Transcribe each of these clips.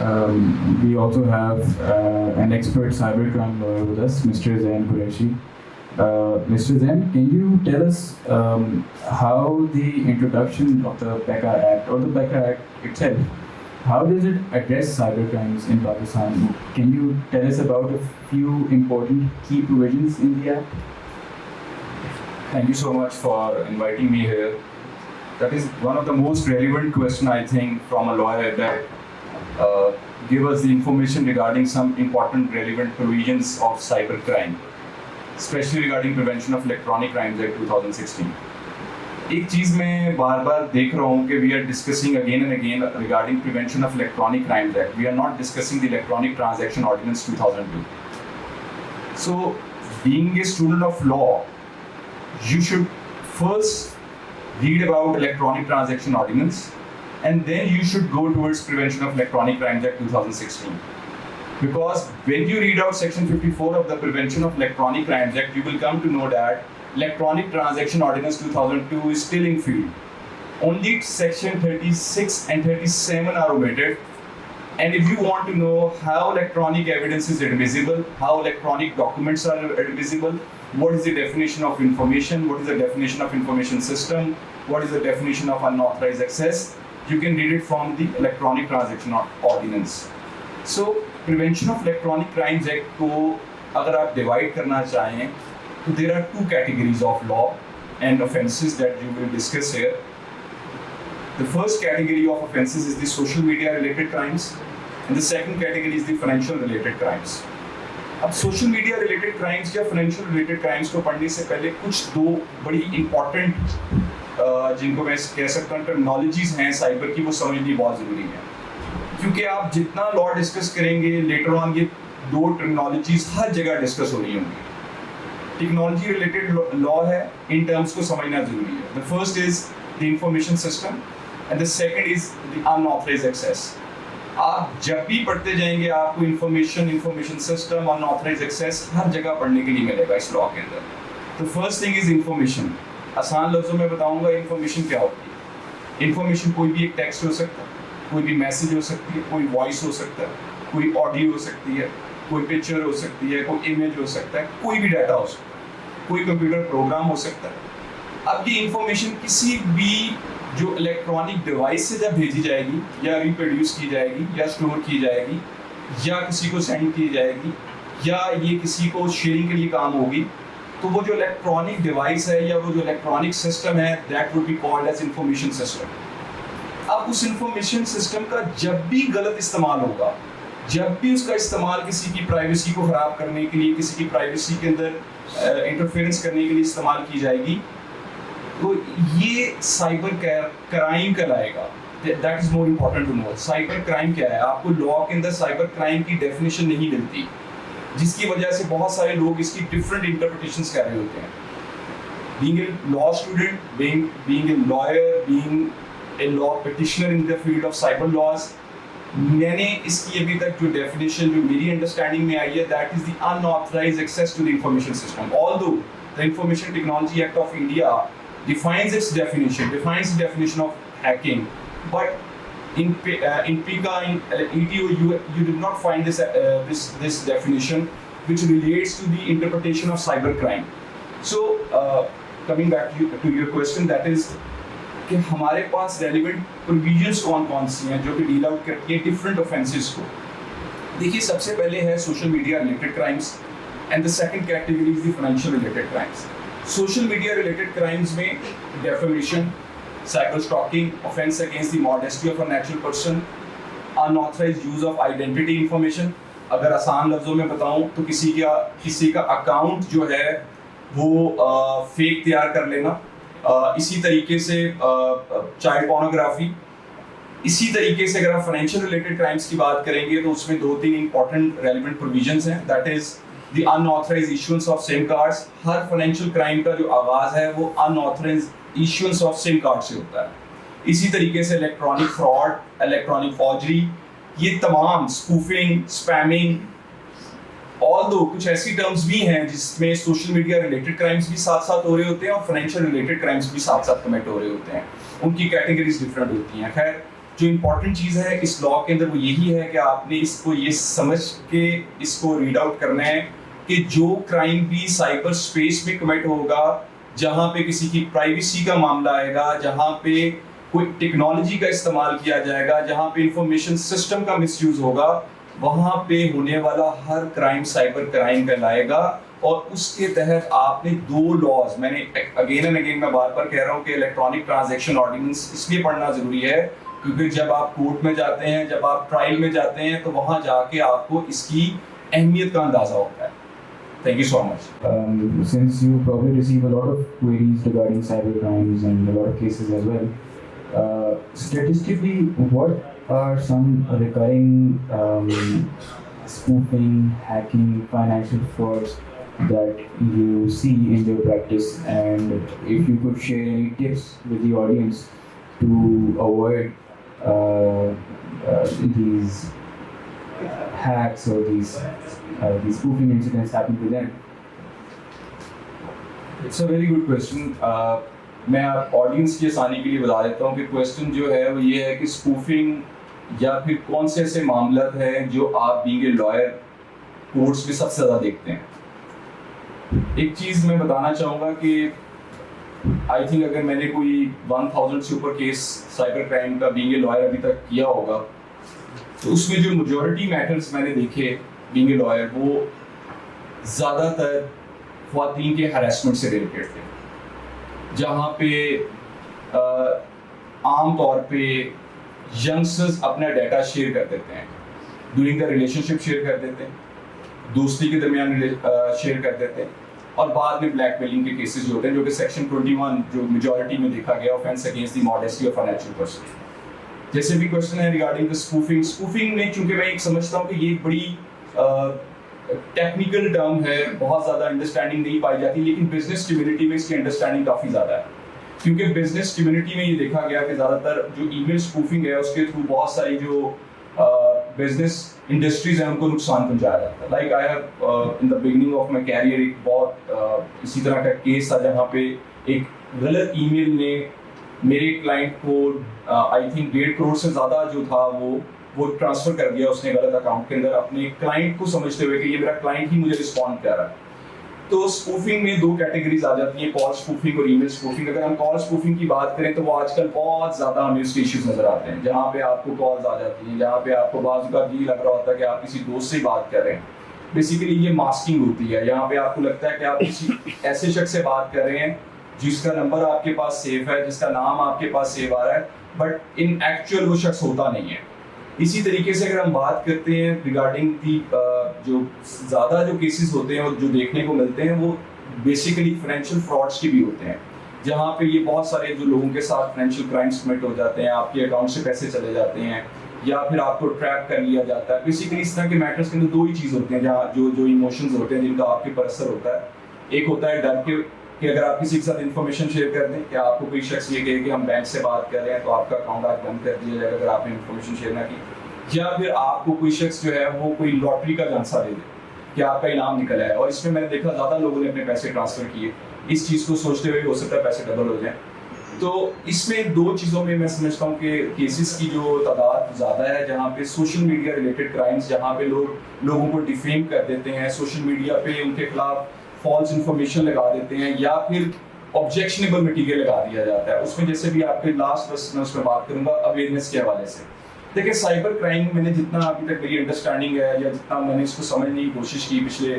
We also have an expert cybercrime lawyer with us, Mr. Zain Qureshi. Mr. Zain, can you tell us how the introduction of the PECA Act or the PECA Act itself, how does it address cybercrimes in Pakistan? Can you tell us about a few important key provisions in the Act? Thank you so much for inviting me here. That is one of the most relevant questions, I think, from a lawyer that give us the information regarding some important relevant provisions of cybercrime, especially regarding Prevention of Electronic Crimes Act 2016. एक चीज़ मैं बार बार देख रहा हूँ कि we are discussing again and again regarding Prevention of Electronic Crimes Act. We are not discussing the Electronic Transaction Ordinance 2002. So, being a student of law, you should first read about Electronic Transaction Ordinance, and then you should go towards Prevention of Electronic Crimes Act 2016. Because when you read out Section 54 of the Prevention of Electronic Crimes Act, you will come to know that Electronic Transaction Ordinance 2002 is still in field. Only Section 36 and 37 are omitted. And if you want to know how electronic evidence is admissible, how electronic documents are admissible, what is the definition of information, what is the definition of information system, what is the definition of unauthorized access, you can read it from the Electronic Transaction Ordinance. So, Prevention of Electronic Crimes Act को अगर आप divide करना चाहें, तो there are two categories of law and offences that you will discuss here. The first category of offences is the social media related crimes, and the second category is the financial related crimes. अब social media related crimes या financial related crimes को पढ़ने से पहले कुछ दो बड़ी important जिनको मैं कह सकता हूँ टर्मिनोलॉजीज हैं साइबर की, वो समझनी बहुत ज़रूरी है, क्योंकि आप जितना लॉ डिस्कस करेंगे लेटर ऑन ये दो टर्मिनोलॉजीज हर जगह डिस्कस हो रही होंगी. टेक्नोलॉजी रिलेटेड लॉ है, इन टर्म्स को समझना जरूरी है. The first is the information system and the second is the unauthorised access. आप जब भी पढ़ते जाएंगे आपको इंफॉर्मेशन सिस्टम, अनऑथराइज्ड एक्सेस हर जगह पढ़ने के लिए मिलेगा इस लॉ के अंदर. तो फर्स्ट थिंग इज इंफॉर्मेशन. आसान लफ्जों में बताऊंगा इंफॉर्मेशन क्या होती है. इंफॉर्मेशन कोई भी एक टेक्स्ट हो सकता है, कोई भी मैसेज हो सकती है, कोई वॉइस हो सकता है, कोई ऑडियो हो सकती है, कोई पिक्चर हो सकती है, कोई इमेज हो सकता है, कोई भी डाटा हो सकता है, कोई कंप्यूटर प्रोग्राम हो सकता है. अब ये इंफॉर्मेशन किसी भी जो इलेक्ट्रॉनिक डिवाइस से जब भेजी जाएगी या रिप्रोड्यूस की जाएगी या स्टोर की जाएगी या किसी को सेंड की जाएगी या ये किसी को शेयरिंग के लिए काम होगी, तो वो जो इलेक्ट्रॉनिक डिवाइस है या वो जो इलेक्ट्रॉनिक सिस्टम है that would be called as information system. अब उस इंफॉर्मेशन सिस्टम का जब भी गलत इस्तेमाल होगा, जब भी उसका इस्तेमाल किसी की प्राइवेसी को ख़राब करने के लिए, किसी की प्राइवेसी के अंदर इंटरफेरेंस करने के लिए इस्तेमाल की जाएगी, तो ये साइबर क्राइम कहलाएगा. That is more important to know. Cyber crime क्या है? आपको लॉ के अंदर साइबर क्राइम की डेफिनेशन नहीं मिलती, जिसकी वजह से बहुत सारे लोग इसकी डिफरेंट इंटरप्रिटेशंस कर रहे होते हैं. Being a law student, being a lawyer, being a law petitioner in the field of cyber laws, मैंने इसकी अभी तक जो डेफिनेशन जो मेरी अंडरस्टैंडिंग में आई है that is the unauthorised access to the information system. Although the information technology act of India defines the definition of hacking, but in PICA, in ETO, you did not find this definition which relates to the interpretation of cybercrime. So coming back to your question, that is कि हमारे पास relevant provisions कौन सी हैं जो कि deal out करती हैं different offences को. देखिए, सबसे पहले है social media related crimes and the second category is the financial related crimes. Social media related crimes में defamation, cyber stalking, offence against the modesty of a natural person, unauthorised use of identity information. अगर आसान लफ्जों में बताऊं तो किसी का account जो है वो फेक तैयार कर लेना. इसी तरीके से चाइल्ड पोर्नोग्राफी. इसी तरीके से अगर आप फाइनेंशियल रिलेटेड क्राइम्स की बात करेंगे तो उसमें दो तीन इंपॉर्टेंट रेलिवेंट प्रोविजंस हैं. That is the unauthorised issuance of SIM cards. हर फाइनेंशियल क्राइम का जो आगाज है वो unauthorised issuance of SIM card से होता है. इसी तरीके से इलेक्ट्रॉनिक फ्रॉड, इलेक्ट्रॉनिक फॉर्जरी, ये तमाम स्पूफिंग, स्पैमिंग, ऑल्दो कुछ ऐसी टर्म्स भी हैं जिसमें सोशल मीडिया रिलेटेड क्राइम्स भी साथ साथ हो रहे होते हैं और फाइनेंशियल रिलेटेड क्राइम्स भी साथ साथ कमिट हो रहे होते हैं. उनकी कैटेगरीज डिफरेंट होती हैं. खैर, जो इम्पोर्टेंट चीज़ है इस लॉ के अंदर वो यही है कि आपने इसको ये समझ के इसको रीड आउट करना है कि जो क्राइम भी साइबर स्पेस में कमिट होगा, जहाँ पे किसी की प्राइवेसी का मामला आएगा, जहाँ पे कोई टेक्नोलॉजी का इस्तेमाल किया जाएगा, जहाँ पे इंफॉर्मेशन सिस्टम का मिसयूज होगा, वहाँ पे होने वाला हर क्राइम साइबर क्राइम कहलाएगा। और उसके तहत आपने 2 लॉज, मैंने अगेन एंड अगेन मैं बार बार कह रहा हूँ कि इलेक्ट्रॉनिक ट्रांजैक्शन ऑर्डिनेंस इसलिए पढ़ना जरूरी है क्योंकि जब आप कोर्ट में जाते हैं, जब आप ट्रायल में जाते हैं, तो वहाँ जाके आपको इसकी अहमियत का अंदाजा होता है। Thank you so much. Since you probably receive a lot of queries regarding cyber crimes and a lot of cases as well, statistically, what are some recurring spoofing, hacking, financial frauds that you see in your practice? And if you could share any tips with the audience to avoid these hacks or these spoofing incidents happen to them? It's a very good question. मैं आप audience की आसानी के लिए बता देता हूँ कि क्वेश्चन जो है वो ये है कि स्पूफिंग या फिर कौन से ऐसे मामला हैं जो आप बीइंग ए लॉयर कोर्ट्स में सबसे ज़्यादा देखते हैं। एक चीज़ मैं बताना चाहूँगा कि आई थिंक अगर मैंने कोई 1000 से ऊपर केस साइबर क्राइम का बीइंग ए लॉयर अभी तक किया होगा, तो उसमें जो मेजॉरिटी मैटर्स मैंने देखे बीइंग ए लॉयर, वो ज़्यादातर ख्वातीन के हरासमेंट से रिलेटेड थे, जहाँ पे आम तौर पे यंगस्टर्स अपना डाटा शेयर कर देते हैं, ड्यूरिंग द रिलेशनशिप शेयर कर देते हैं, दोस्ती के दरमियान शेयर कर देते हैं, और बाद में ब्लैकमेलिंग के केसेस जो होते हैं, जो कि सेक्शन 21 जो मेजॉरिटी में देखा गया, offence against the modesty of financial person. जैसे भी क्वेश्चन है रिगार्डिंग द स्पूफिंग में, चूंकि मैं एक समझता हूँ कि ये एक बड़ी टेक्निकल टर्म है, बहुत ज़्यादा अंडरस्टैंडिंग नहीं पाई जाती, लेकिन बिजनेस कम्युनिटी में इसकी अंडरस्टैंडिंग काफ़ी ज़्यादा है, क्योंकि बिजनेस कम्युनिटी में ये देखा गया कि ज़्यादातर जो ईमेल स्पूफिंग है उसके थ्रू बहुत सारी जो बिजनेस इंडस्ट्रीज हैं उनको नुकसान पहुंचाया जाता है। Like I have in the beginning of my career एक बहुत इसी तरह का केस था, जहाँ पे एक गलत ईमेल ने मेरे क्लाइंट को आई थिंक 1.5 करोड़ से ज़्यादा जो था वो ट्रांसफर कर दिया उसने गलत अकाउंट के अंदर, अपने क्लाइंट को समझते हुए कि ये मेरा क्लाइंट ही मुझे रिस्पॉन्ड कर रहा है। तो स्पूफिंग में 2 कैटेगरीज आ जाती हैं, कॉल स्पूफिंग और ईमेल स्पूफिंग। अगर हम कॉल स्पूफिंग की बात करें तो वो आजकल बहुत ज़्यादा हमें उसके इश्यूज नजर आते हैं, जहाँ पे आपको कॉल्स आ जाती हैं, जहाँ पे आपको बाजू का ये लग रहा होता है कि आप किसी दोस्त से बात कर रहे हैं। बेसिकली ये मास्किंग होती है, यहाँ पे आपको लगता है कि आप किसी ऐसे शख्स से बात कर रहे हैं जिसका नंबर आपके पास सेव है, जिसका नाम आपके पास सेव आ रहा है, बट इन एक्चुअल वो शख्स होता नहीं है। इसी तरीके से अगर हम बात करते हैं रिगार्डिंग दी जो ज़्यादा जो केसेस होते हैं और जो देखने को मिलते हैं, वो बेसिकली फाइनेंशियल फ्रॉड्स के भी होते हैं, जहाँ पे ये बहुत सारे जो लोगों के साथ फाइनेंशियल क्राइम्स कमिट हो जाते हैं, आपके अकाउंट से पैसे चले जाते हैं या फिर आपको ट्रैप कर लिया जाता है। बेसिकली इस तरह के मैटर्स के अंदर 2 ही चीज़ होती हैं, जहाँ जो इमोशंस होते हैं जिनका आपके पर असर होता है। एक होता है डर के कि अगर आप किसी के साथ इन्फॉर्मेशन शेयर कर दें कि आपको कोई शख्स ये कहे कि हम बैंक से बात कर रहे हैं तो आपका अकाउंट आज बंद कर दिया जाएगा अगर आपने इन्फॉर्मेशन शेयर ना की, या फिर आपको कोई शख्स जो है वो कोई लॉटरी का झांसा दे दे कि आपका इनाम निकला है। और इसमें मैंने देखा ज़्यादा लोगों ने अपने पैसे ट्रांसफ़र किए, इस चीज़ को सोचते हुए हो सकता है पैसे डबल हो जाएं। तो इसमें 2 चीज़ों में मैं समझता हूँ कि केसेस की जो तादाद ज़्यादा है, जहाँ पे सोशल मीडिया रिलेटेड क्राइम्स, जहाँ पे लोगों को डिफेम कर देते हैं, सोशल मीडिया पे उनके खिलाफ फॉल्स इन्फॉर्मेशन लगा देते हैं या फिर ऑब्जेक्शनेबल मटीरियल लगा दिया जाता है। उसमें जैसे भी आपके लास्ट बस मैं उसमें बात करूँगा अवेयरनेस के हवाले से। देखिए साइबर क्राइम मैंने जितना अभी तक मेरी अंडरस्टैंडिंग है या जितना मैंने इसको समझने की कोशिश की पिछले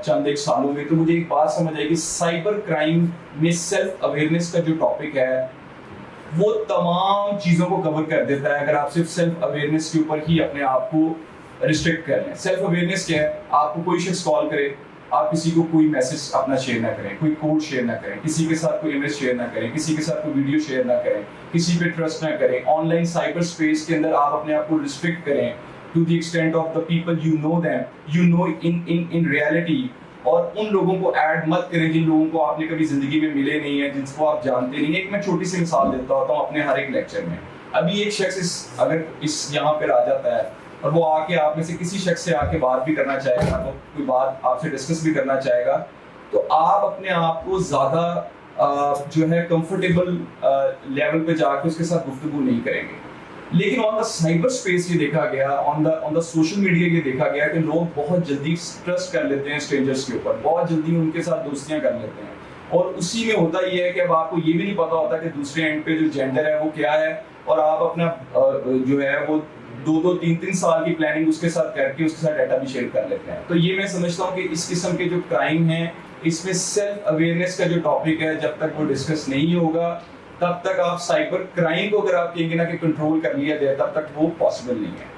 चंद एक सालों में, तो मुझे एक बात समझ आई कि साइबर क्राइम में सेल्फ अवेयरनेस का जो टॉपिक है वो तमाम चीज़ों को कवर कर देता है, अगर आप सिर्फ सेल्फ अवेयरनेस के ऊपर ही अपने आप को रिस्ट्रिक्ट कर लें। सेल्फ अवेयरनेस क्या है? आपको कोई शख्स कॉल करे, आप किसी को कोई मैसेज अपना शेयर ना करें, कोई कोड शेयर ना करें, किसी के साथ कोई इमेज शेयर ना करें, किसी के साथ कोई वीडियो शेयर ना करें, किसी पे ट्रस्ट ना करें। ऑनलाइन साइबर स्पेस के अंदर आप अपने आप को रिस्ट्रिक्ट करें to the extent of the people you know them, you know in reality, और उन लोगों को ऐड मत करें जिन लोगों को आपने कभी जिंदगी में मिले नहीं है, जिनको आप जानते नहीं। एक मैं छोटी सी मिसाल देता होता हूँ अपने हर एक लेक्चर में। अभी एक शख्स अगर इस यहाँ पर आ जाता है और वो आके आप में से किसी शख्स से आके बात भी करना चाहेगा, तो कोई बात आपसे डिस्कस भी करना चाहेगा, तो आप अपने आप को ज़्यादा जो है कंफर्टेबल लेवल पे जाके उसके साथ गुफ्तगू नहीं करेंगे। लेकिन ऑन द साइबर स्पेस ये देखा गया, ऑन द सोशल मीडिया ये देखा गया कि लोग बहुत जल्दी ट्रस्ट कर लेते हैं स्ट्रेंजर्स के ऊपर, बहुत जल्दी उनके साथ दोस्तियां कर लेते हैं, और उसी में होता ये है कि अब आपको ये भी नहीं पता होता कि दूसरे एंड पे जो जेंडर है वो क्या है, और आप अपना जो है वो 2-3 साल की प्लानिंग उसके साथ करके उसके साथ डाटा भी शेयर कर लेते हैं। तो ये मैं समझता हूँ कि इस किस्म के जो क्राइम हैं इसमें सेल्फ अवेयरनेस का जो टॉपिक है जब तक वो डिस्कस नहीं होगा तब तक आप साइबर क्राइम को अगर आप कहेंगे ना कि कंट्रोल कर लिया जाए तब तक वो पॉसिबल नहीं है।